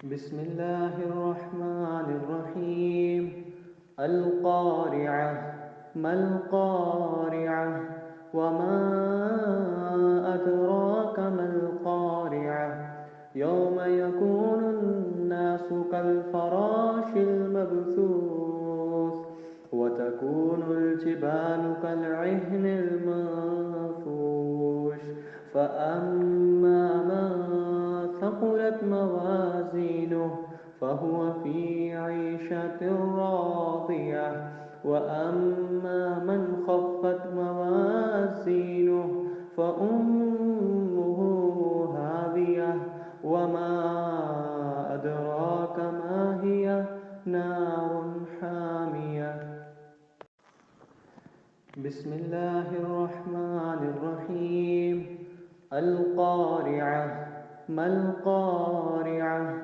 بسم الله الرحمن الرحيم. القارعة. ما القارعة؟ وما أدراك ما القارعة؟ يوم يكون الناس كالفراش المبثوث وتكون الجبال كالعهن المنفوش فأما من ثقلت موازينه فهو في عيشة راضية وأما من خفت موازينه فأمه هاوية وما أدراك ما هي نار حامية. بسم الله الرحمن الرحيم. القارعة. ما القارعة؟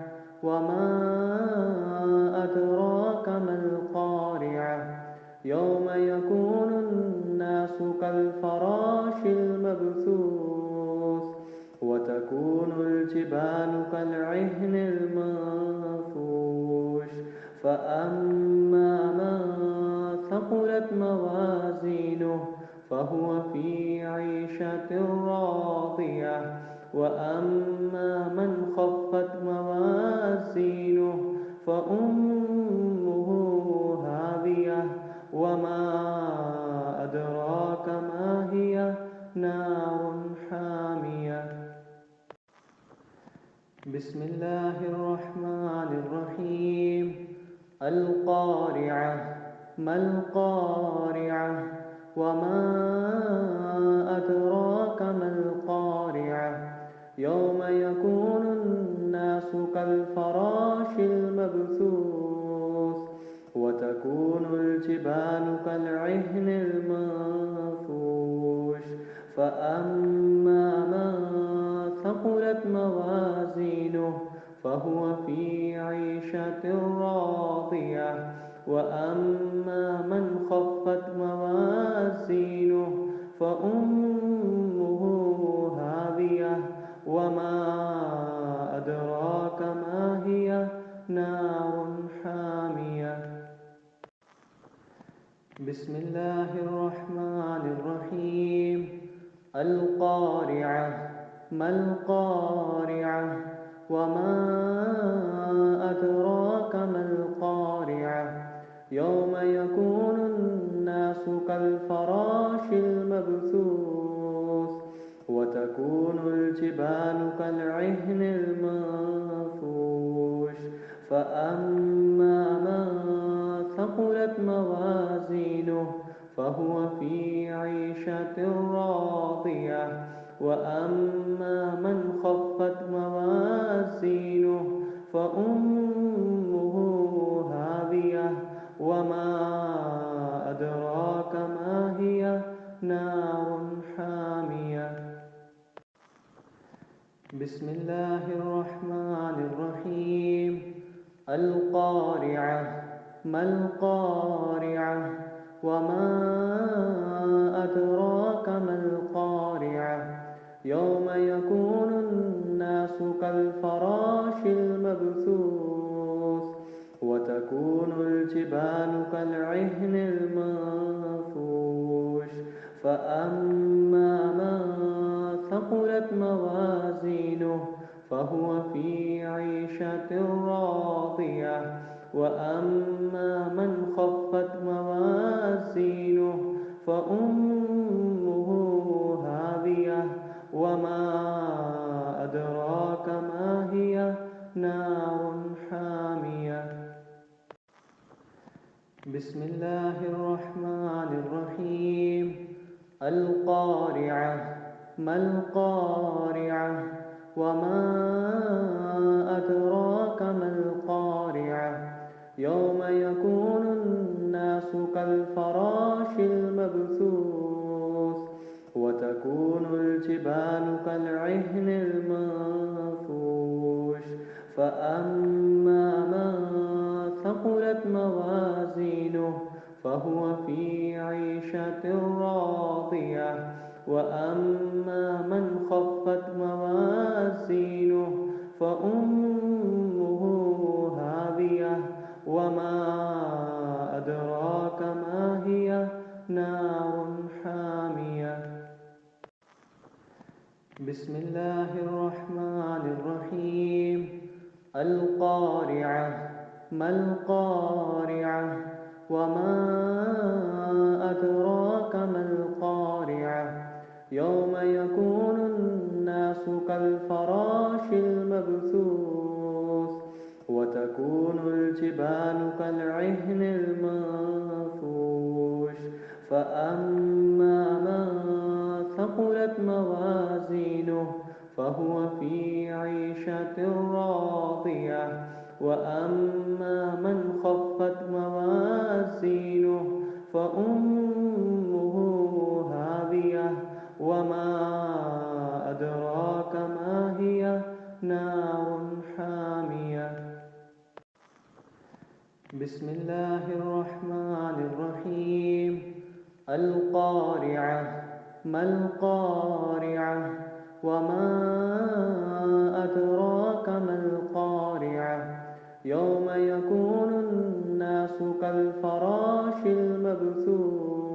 وما أدراك ما القارعة؟ يوم يكون الناس كالفراش المبثوث وتكون الجبال كالعهن المنفوش فأما من ثقلت موازينه فهو في عيشة راضية وأما من خفت موازينه فأمه هاوية وما أدراك ما هي نار حامية. بسم الله الرحمن الرحيم. القارعة. ما القارعة؟ وما أدراك ما القارعة؟ يوم يكون الناس كالفراش المبثوث وتكون الجبال كالعهن المنفوش فأما من ثقلت موازينه فهو في عيشة راضية وأما من خفت موازينه فأمه هاوية وما أدراك ما هي نار حامية. بسم الله الرحمن الرحيم. القارعة. ما القارعة؟ وما أدراك ما القارعة؟ يوم يكون الناس كالفراش المبثوث وتكون الجبال كالعهن المنفوش فأما من ثقلت موازينه فهو في عيشة راضية وأما من خفت موازينه فأمه هاوية وما أدراك ما هي نار حامية. بسم الله الرحمن الرحيم. القارعة. ما القارعة؟ وما أدراك ما القارعة؟ يوم يكون الناس كالفراش المبثوث وتكون الجبال كالعهن المنفوش فأما من ثقلت موازينه فهو في عيشة راضية وأما من خفت موازينه فأمه هاوية وما أدراك ما هي نار حامية. بسم الله الرحمن الرحيم. القارعة. ما القارعة؟ وما أدراك ما القارعة؟ يوم يكون الناس كالفراش المبثوث وتكون الجبال كالعهن المنفوش فأما من ثقلت موازينه فهو في عيشة راضية وأما من خفت موازينه فأمه القارعة ما القارعة وما أدراك ما القارعة يوم يكون الناس كالفراش المبثوث وتكون الجبال كالعهن المنفوش فأما من ثقلت موازينه فهو في عيشة راضية وأما من خفت موازينه فأمه هاوية وما أدراك ما هي نار حامية بسم الله الرحمن الرحيم القارعة ما القارعة وما أدراك ما القارعة يوم يكون الناس كالفراش المبثوث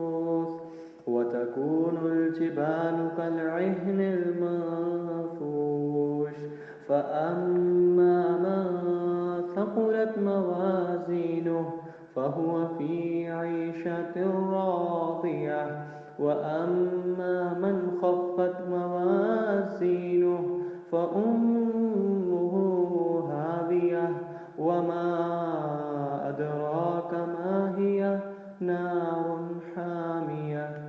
وتكون الجبال كالعهن المنفوش فأما من ثقلت موازينه فهو في عيشة راضية وأما من خفت موازينه فأمه هاوية وما أدراك ما هي نار حامية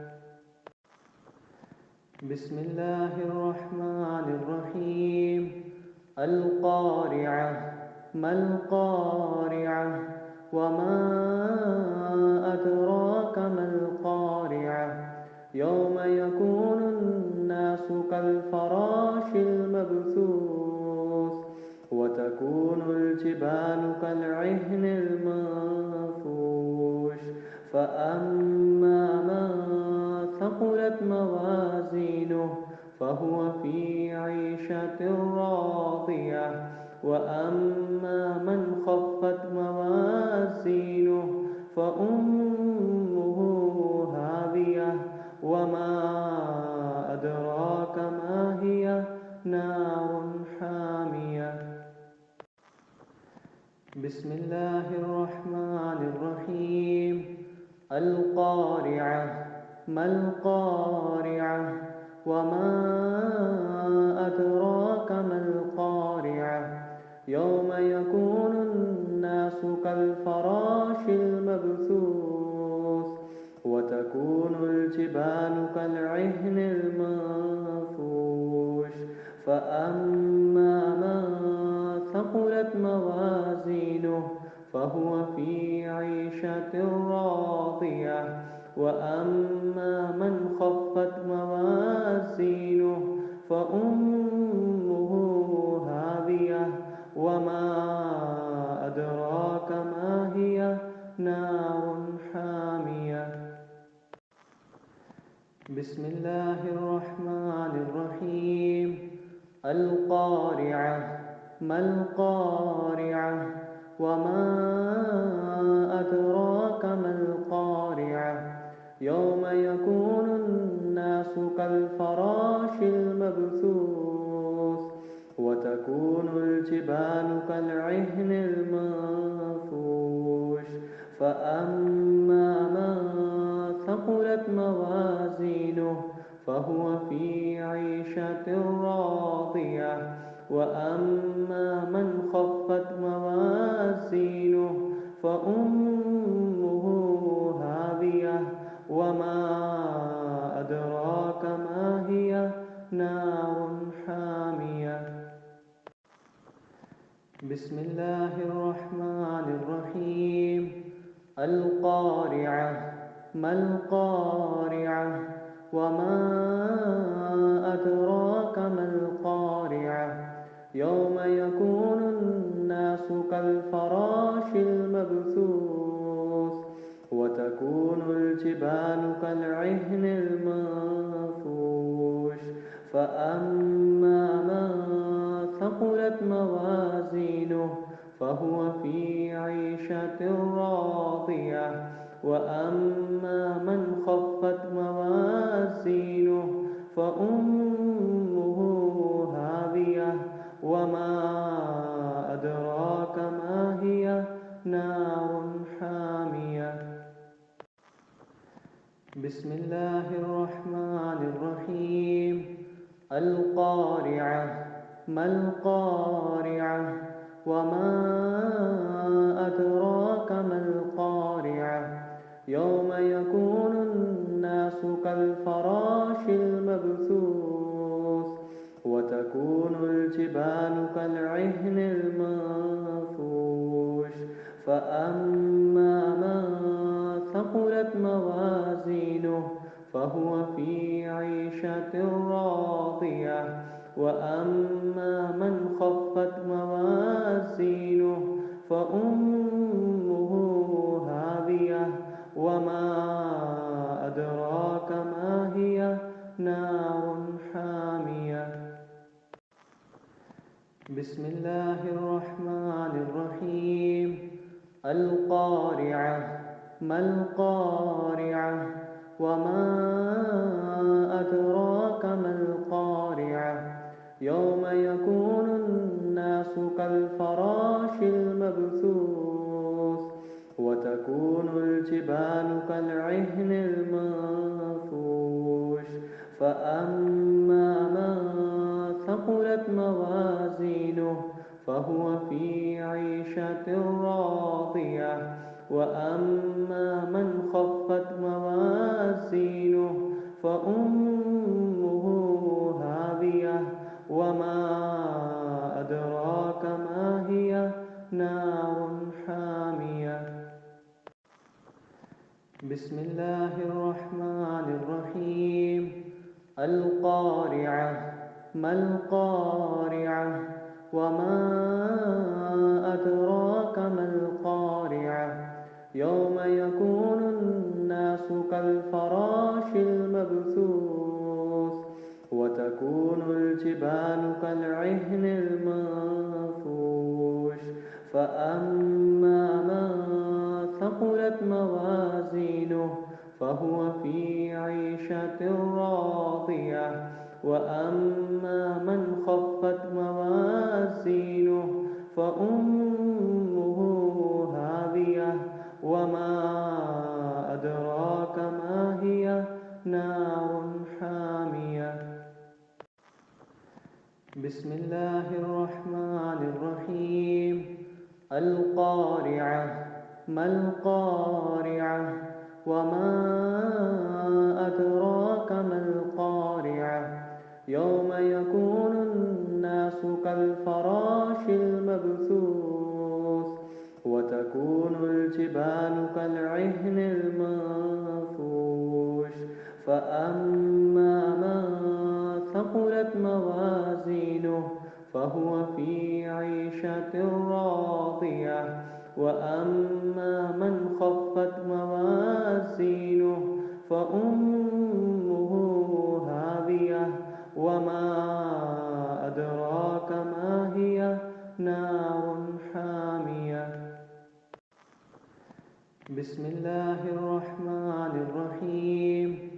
بسم الله الرحمن الرحيم القارعة ما القارعة وما أدراك ما القارعة يوم يكون الناس كالفراش المبثوث وتكون الجبال كالعهن المنفوش فأما من ثقلت موازينه فهو في عيشة راضية وأما من خفت موازينه فأمه هاوية وما أدراك ما هي نار حامية بسم الله الرحمن الرحيم القارعة ما القارعة وما أدراك ما القارعة يوم يكون الناس كالفراش المبثوث وتكون الجبال كالعهن المنفوش فأما من ثقلت موازينه فهو في عيشة راضية وأما من خفت موازينه فأمه هاوية وما أدراك ما هي نار حامية بسم الله الرحمن الرحيم القارعة ما القارعة وما أدراك ما القارعة يوم يكون الناس كالفراش المبثوث وتكون الجبال كالعهن المنفوش فأما من ثقلت موازينه فهو في عيشة راضية وأما من خفت موازينه فأمه هاوية وما أدراك ما هي نار حامية بسم الله الرحمن الرحيم القارعة ما القارعة وما أدراك ما القارعة يوم يكون الناس كالفراش المبثوث وتكون الجبال كالعهن المنفوش فأما من ثقلت موازينه فهو في عيشة راضية وأما من خفت موازينه فأمه هاوية وما أدراك العهن المنفوش فأما من ثقلت موازينه فهو في عيشة راضية وأما من خفت موازينه فأمه هاوية وما أدراك ما هي نار حامية بسم الله الرحمن الرحيم القارعة ما القارعة وما أدراك ما القارعة يوم يكون الناس كالفراش المبثوث وتكون الجبال كالعهن المنفوش فأما من ثقلت موازينه فهو في عيشة راضية وأما من خفت موازينه فأمه هاوية وما أدراك ما هي نار حامية بسم الله الرحمن الرحيم القارعة ما القارعة وما أدراك ما القارعة يوم يكون الناس كالفراش المبثوث وتكون الجبال كالعهن المنفوش فأما من ثقلت موازينه فهو في عيشة راضية وأما من خفت موازينه فأمه هاوية وما أدراك ما هي نار حامية بسم الله الرحمن الرحيم القارعة ما القارعة وما أدراك ما القارعة يوم يكون الناس كالفراش المبثوث وتكون الجبال كالعهن المنفوش فأما من ثقلت موازينه فهو في عيشة راضية وأما من خفت موازينه فأمه هاوية وما أدراك ما هي نار حامية بسم الله الرحمن الرحيم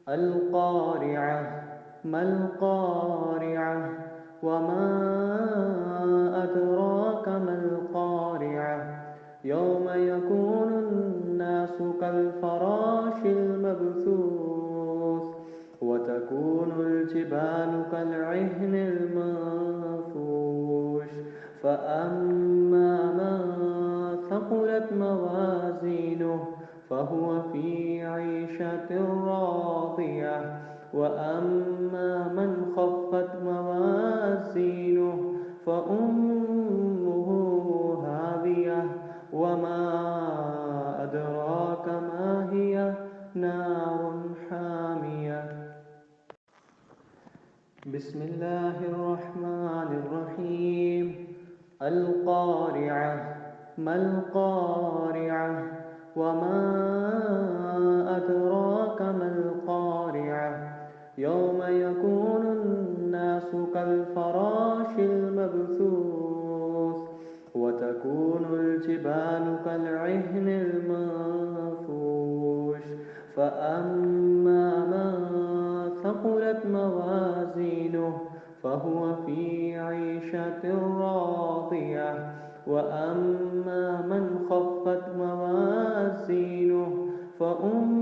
القارعة ما القارعة وما أدراك ما القارعة يوم يكون الناس كالفراش المبثوث وتكون الجبال كالعهن المنفوش فأما من ثقلت موازينه فهو في عيشة راضية وأما من خفت موازينه فأمه هاوية وما أدراك ما هي نار حامية بسم الله الرحمن الرحيم القارعة ما القارعة وما أدراك ما القارعة يوم يكون الناس كالفراش المبثوث وتكون الجبال كالعهن المنفوش فأما من ثقلت موازينه فهو في عيشة راضية وأما من خفت موازينه فأمه